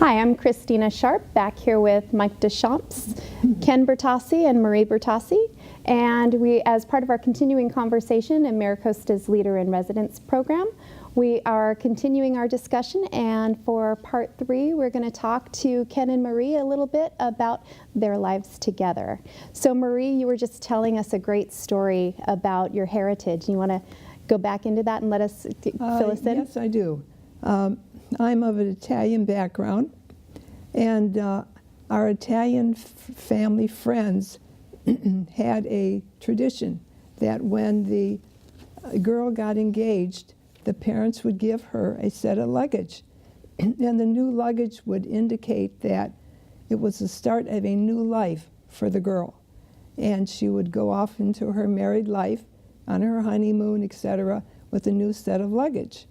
Hi, I'm Christina Sharp, back here with Mike Deschamps, Ken Bertossi, and Marie Bertossi. And we, as part of our continuing conversation in MiraCosta's Leader in Residence program, we are continuing our discussion, and for part 3, we're going to talk to Ken and Marie a little bit about their lives together. So Marie, you were just telling us a great story about your heritage. You want to go back into that and let us fill us in? Yes, I do. I'm of an Italian background, and our Italian family friends had a tradition that when the girl got engaged, the parents would give her a set of luggage. And the new luggage would indicate that it was the start of a new life for the girl. And she would go off into her married life on her honeymoon, etc., with a new set of luggage.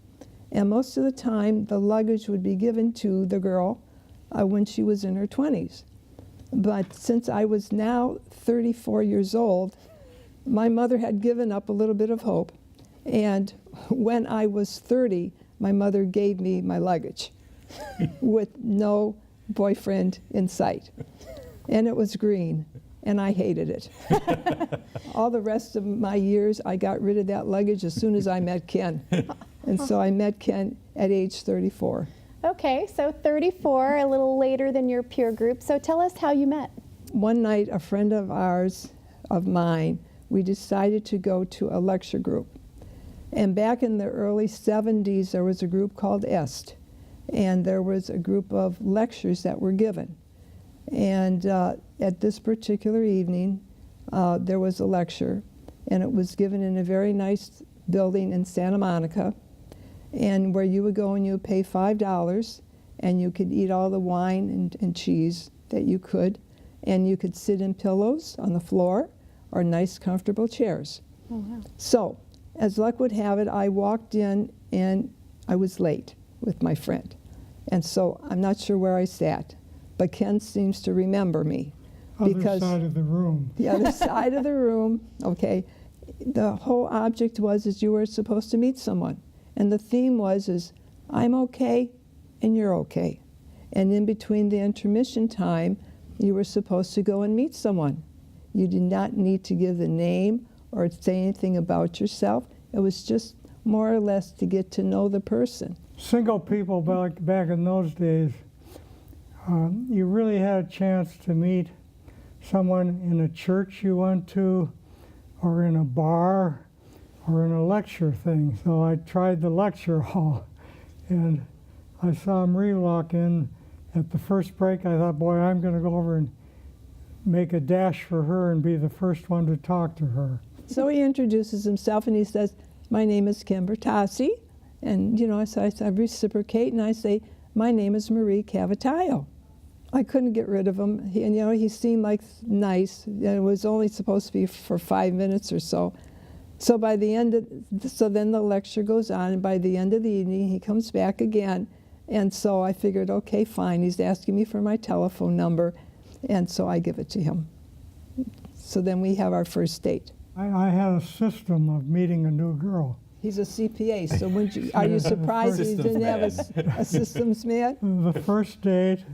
And most of the time, the luggage would be given to the girl when she was in her 20s. But since I was now 34 years old, my mother had given up a little bit of hope. And when I was 30, my mother gave me my luggage with no boyfriend in sight. And it was green, and I hated it. All the rest of my years, I got rid of that luggage as soon as I met Ken. And so I met Ken at age 34. Okay, so 34, a little later than your peer group. So tell us how you met. One night, a friend of mine, we decided to go to a lecture group. And back in the early 70s, there was a group called EST. And there was a group of lectures that were given. And at this particular evening, there was a lecture. And it was given in a very nice building in Santa Monica, and where you would go and you would pay $5, and you could eat all the wine and cheese that you could, and you could sit in pillows on the floor or nice comfortable chairs. Oh, wow. So, as luck would have it, I walked in and I was late with my friend. And so I'm not sure where I sat, but Ken seems to remember me. Other side of the room. The other side of the room, okay. The whole object was you were supposed to meet someone. And the theme was I'm okay and you're okay. And in between the intermission time, you were supposed to go and meet someone. You did not need to give the name or say anything about yourself. It was just more or less to get to know the person. Single people back in those days, you really had a chance to meet someone in a church you went to, or in a bar, or in a lecture thing. So I tried the lecture hall, and I saw Marie walk in at the first break. I thought, boy, I'm going to go over and make a dash for her and be the first one to talk to her. So he introduces himself and he says, my name is Ken Bertossi. And, you know, so I reciprocate and I say, my name is Marie Cavataio. I couldn't get rid of him. And, you know, he seemed like nice. And it was only supposed to be for 5 minutes or so. So by the end of, so then the lecture goes on, and by the end of the evening, he comes back again. And so I figured, okay, fine. He's asking me for my telephone number. And so I give it to him. So then we have our first date. I had a system of meeting a new girl. He's a CPA, so are you surprised he didn't have a systems man? The first date,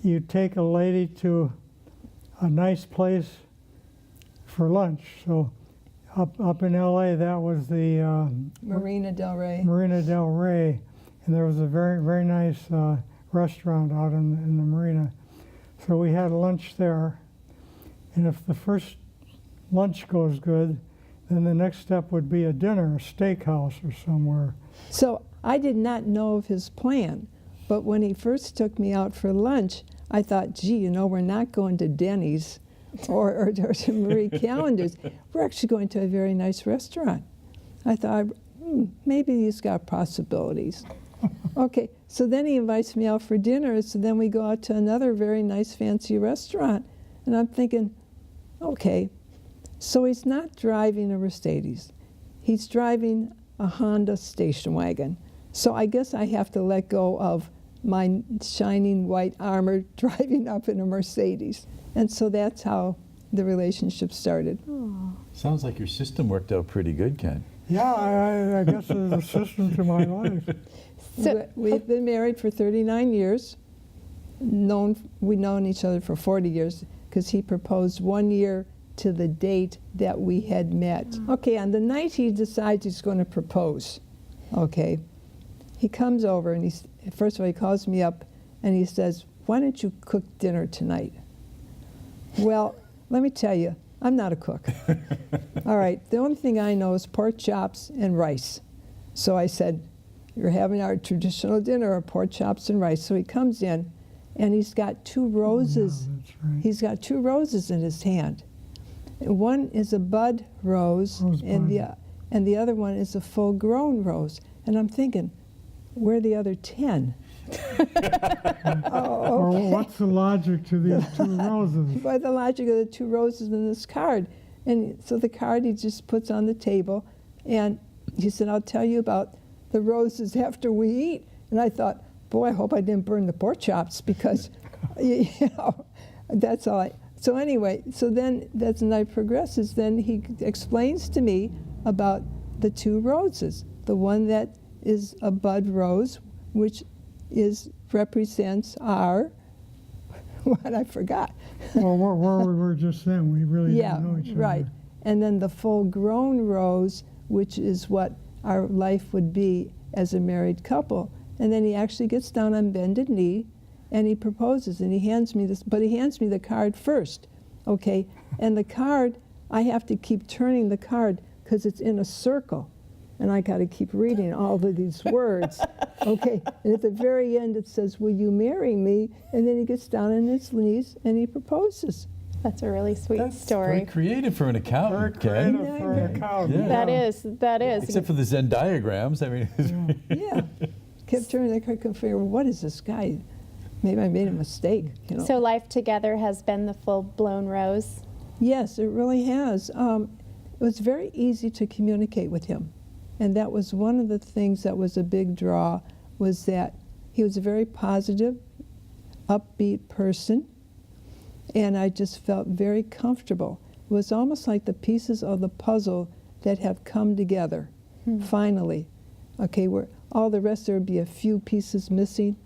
you take a lady to a nice place for lunch. So up in LA, that was the Marina Del Rey. Marina Del Rey, and there was a very, very nice restaurant out in the marina. So we had lunch there, and if the first lunch goes good, then the next step would be a dinner, a steakhouse or somewhere. So I did not know of his plan, but when he first took me out for lunch, I thought, gee, you know, we're not going to Denny's or to Marie Callender's. We're actually going to a very nice restaurant. I thought, maybe he's got possibilities. Okay, so then he invites me out for dinner, so then we go out to another very nice fancy restaurant, and I'm thinking, okay, so he's not driving a Mercedes. He's driving a Honda station wagon. So I guess I have to let go of my shining white armor driving up in a Mercedes. And so that's how the relationship started. Aww. Sounds like your system worked out pretty good, Ken. yeah, I guess there's a system to my life. We've been married for 39 years. We've known each other for 40 years because he proposed 1 year to the date that we had met. Okay, on the night he decides he's going to propose, okay, he comes over and first of all, he calls me up and he says, "Why don't you cook dinner tonight?" Well, let me tell you, I'm not a cook. All right, the only thing I know is pork chops and rice. So I said, "You're having our traditional dinner of pork chops and rice." So he comes in and he's got 2 roses. Oh, that's right. He's got 2 roses in his hand. One is a bud rose, and the other one is a full-grown rose. And I'm thinking, where are the other 10? Or what's the logic to these 2 roses? By the logic of the 2 roses in this card. And so the card he just puts on the table, and he said, "I'll tell you about the roses after we eat." And I thought, boy, I hope I didn't burn the pork chops because, you know, that's all so anyway, so then as the night progresses, then he explains to me about the 2 roses. The one that is a bud rose, which represents our, what I forgot. Well, where we were just then, we really didn't know each other. Right. And then the full-grown rose, which is what our life would be as a married couple. And then he actually gets down on bended knee and he proposes, and he hands me this, but he hands me the card first, okay? And the card, I have to keep turning the card because it's in a circle, and I got to keep reading all of these words, okay? And at the very end it says, "Will you marry me?" And then he gets down on his knees and he proposes. That's a really sweet story. Very creative for an accountant, Ken. Creative for an accountant. Yeah. That is. Except for the Zen diagrams, I mean. Yeah. Kept turning the card, couldn't figure, what is this guy? Maybe I made a mistake, you know. So life together has been the full-blown rose? Yes, it really has. It was very easy to communicate with him. And that was one of the things that was a big draw, was that he was a very positive, upbeat person, and I just felt very comfortable. It was almost like the pieces of the puzzle that have come together, finally. Okay, where all the rest there would be a few pieces missing.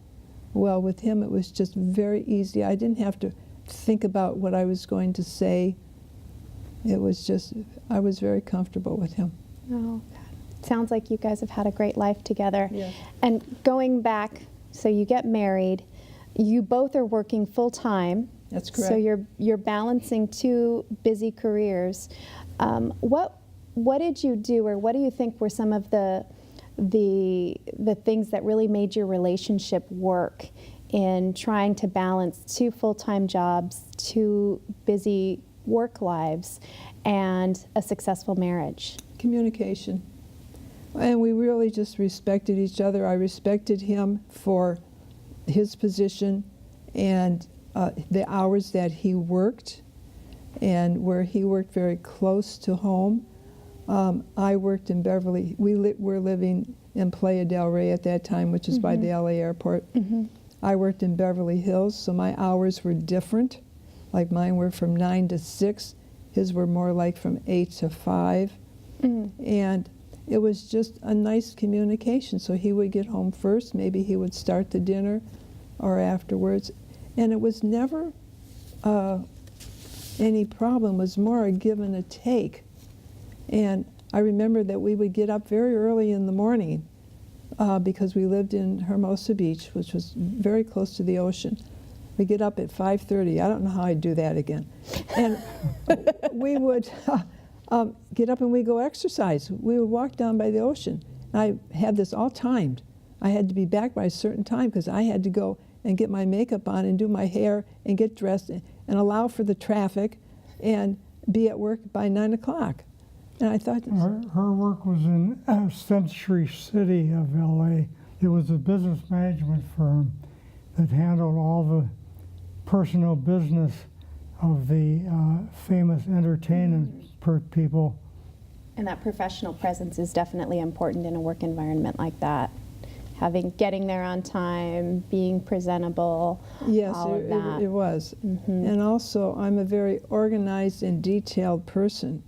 Well, with him it was just very easy. I didn't have to think about what I was going to say. It was just, I was very comfortable with him. Oh, God. Sounds like you guys have had a great life together. Yeah. And going back, so you get married, you both are working full-time. That's correct. So you're balancing 2 busy careers. What did you do, or what do you think were some of the things that really made your relationship work in trying to balance 2 full-time jobs, 2 busy work lives, and a successful marriage? Communication. And we really just respected each other. I respected him for his position and the hours that he worked, and where he worked very close to home. I worked in Beverly. We were living in Playa del Rey at that time, which is by the LA airport. I worked in Beverly Hills, so my hours were different. Like mine were from 9 to 6. His were more like from 8 to 5. And it was just a nice communication. So he would get home first. Maybe he would start the dinner or afterwards. And it was never any problem. It was more a give and a take. And I remember that we would get up very early in the morning because we lived in Hermosa Beach, which was very close to the ocean. We get up at 5:30. I don't know how I'd do that again. And we would get up and we'd go exercise. We would walk down by the ocean. I had this all timed. I had to be back by a certain time because I had to go and get my makeup on and do my hair and get dressed and allow for the traffic and be at work by 9 o'clock. And I thought, Her work was in Century City of LA. It was a business management firm that handled all the personal business of the famous entertainment people. And that professional presence is definitely important in a work environment like that. Getting there on time, being presentable, yes, all of that. It was. And also, I'm a very organized and detailed person.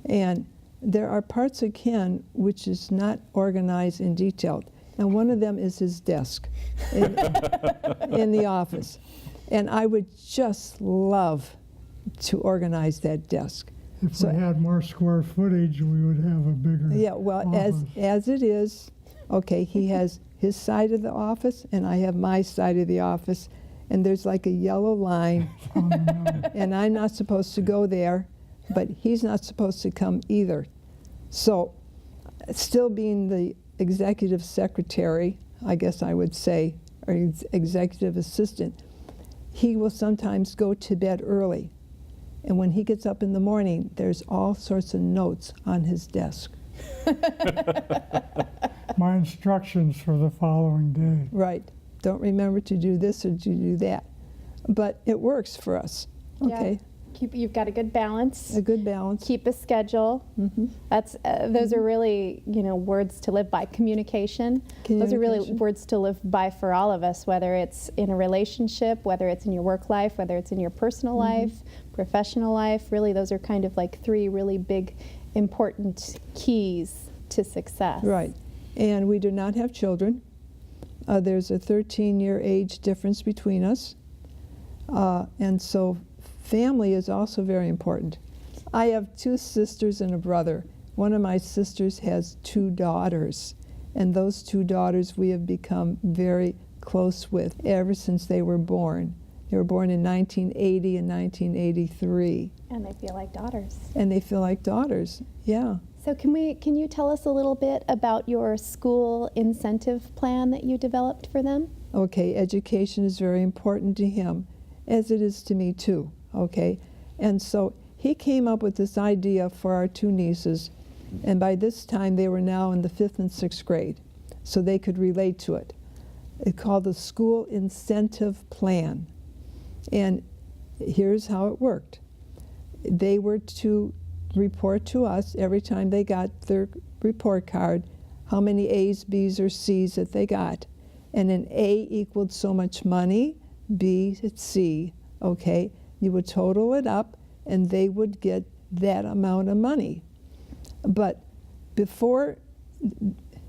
And there are parts of Ken which is not organized and detailed. and one of them is his desk in the office. And I would just love to organize that desk. If we had more square footage, we would have a bigger Yeah, well, office. as it is, okay, he has his side of the office, and I have my side of the office, and there's like a yellow line, and I'm not supposed to go there, but he's not supposed to come either. So, still being the executive secretary, I guess I would say, or executive assistant, he will sometimes go to bed early. And when he gets up in the morning, there's all sorts of notes on his desk. My instructions for the following day. Right. Don't remember to do this or to do that. But it works for us. Okay. You've got a good balance. A good balance. Keep a schedule. That's those are really, words to live by. Communication. Those are really Communication. words to live by for all of us, whether it's in a relationship, whether it's in your work life, whether it's in your personal life, professional life. Really, those are kind of like three really big, important keys to success. Right. And we do not have children. There's a 13-year age difference between us. And so family is also very important. I have 2 sisters and a brother. One of my sisters has 2 daughters, and those 2 daughters we have become very close with ever since they were born. They were born in 1980 and 1983. And they feel like daughters. And they feel like daughters, yeah. So can you tell us a little bit about your school incentive plan that you developed for them? Okay, education is very important to him, as it is to me too, okay? And so he came up with this idea for our 2 nieces, and by this time they were now in the 5th and 6th grade, so they could relate to it. It's called the School Incentive Plan. And here's how it worked. They were to report to us every time they got their report card how many A's, B's, or C's that they got. And an A equaled so much money, B, C, okay? You would total it up, and they would get that amount of money. But before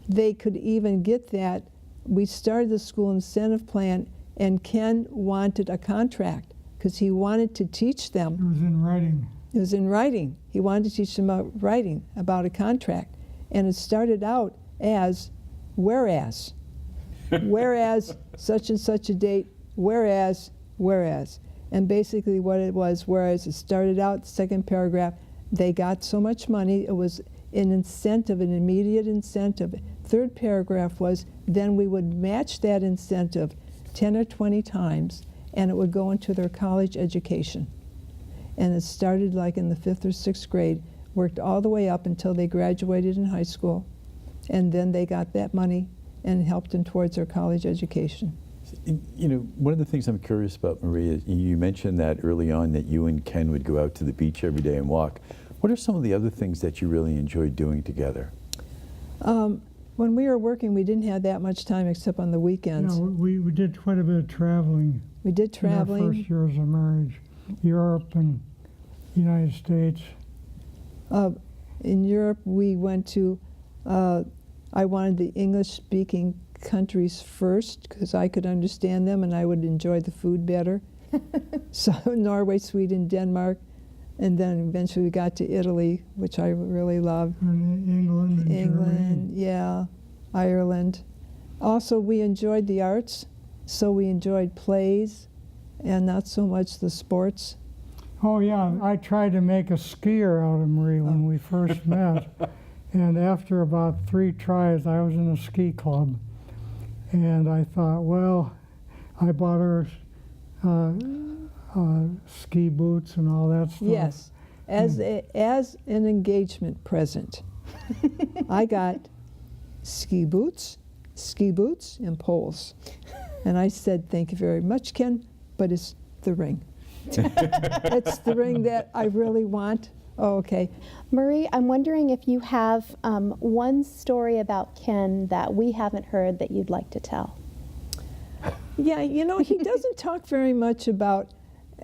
they could even get that, we started the school incentive plan, and Ken wanted a contract because he wanted to teach them. It was in writing. It was in writing. He wanted to teach them about writing, about a contract. And it started out as whereas. Whereas such and such a date, whereas. And basically what it was, whereas it started out, second paragraph, they got so much money, it was an incentive, an immediate incentive. Third paragraph was, then we would match that incentive 10 or 20 times, and it would go into their college education. And it started like in the 5th or 6th grade, worked all the way up until they graduated in high school, and then they got that money and helped them towards their college education. One of the things I'm curious about, Marie, is you mentioned that early on that you and Ken would go out to the beach every day and walk. What are some of the other things that you really enjoyed doing together? When we were working, we didn't have that much time except on the weekends. No, we did quite a bit of traveling. We did traveling. In our first years of marriage, Europe and United States. In Europe, we went to, I wanted the English-speaking countries first because I could understand them and I would enjoy the food better. So Norway, Sweden, Denmark, and then eventually we got to Italy, which I really loved. And England and England, Germany. yeah, Ireland. Also, we enjoyed the arts, so we enjoyed plays and not so much the sports. Oh yeah, I tried to make a skier out of Marie when we first met. And after about 3 tries, I was in a ski club. And I thought, well, I bought her ski boots and all that stuff. Yes, as an engagement present. I got ski boots, and poles. And I said, thank you very much, Ken, but it's the ring. It's the ring that I really want. Oh, okay. Marie, I'm wondering if you have one story about Ken that we haven't heard that you'd like to tell. Yeah, he doesn't talk very much about,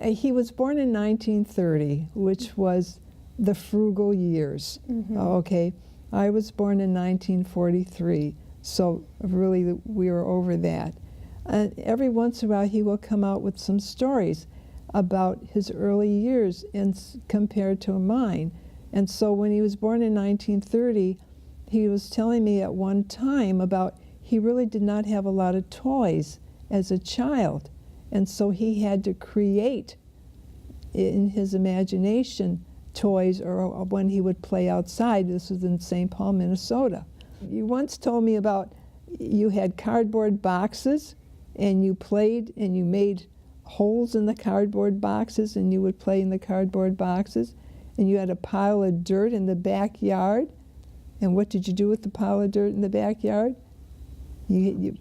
he was born in 1930, which was the frugal years. Okay, I was born in 1943, So really, we were over that. And every once in a while, he will come out with some stories about his early years and compared to mine. And so when he was born in 1930, he was telling me at one time about he really did not have a lot of toys as a child. And so he had to create in his imagination toys, or when he would play outside. This was in St. Paul, Minnesota. You once told me about you had cardboard boxes and you played and you made holes in the cardboard boxes and you would play in the cardboard boxes, and you had a pile of dirt in the backyard. And what did you do with the pile of dirt in the backyard? You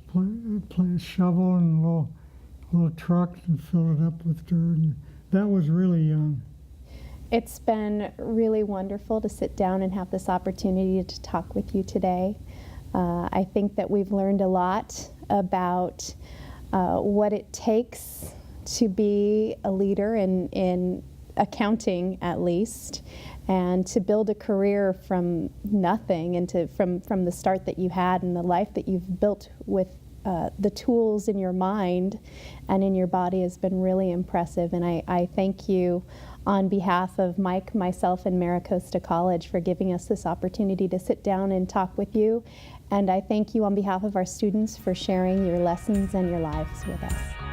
Play a shovel and a little truck and fill it up with dirt. And that was really young. It's been really wonderful to sit down and have this opportunity to talk with you today. I think that we've learned a lot about what it takes to be a leader in accounting, at least, and to build a career from nothing and from the start that you had and the life that you've built with the tools in your mind and in your body has been really impressive. And I thank you on behalf of Mike, myself, and MiraCosta College for giving us this opportunity to sit down and talk with you. And I thank you on behalf of our students for sharing your lessons and your lives with us.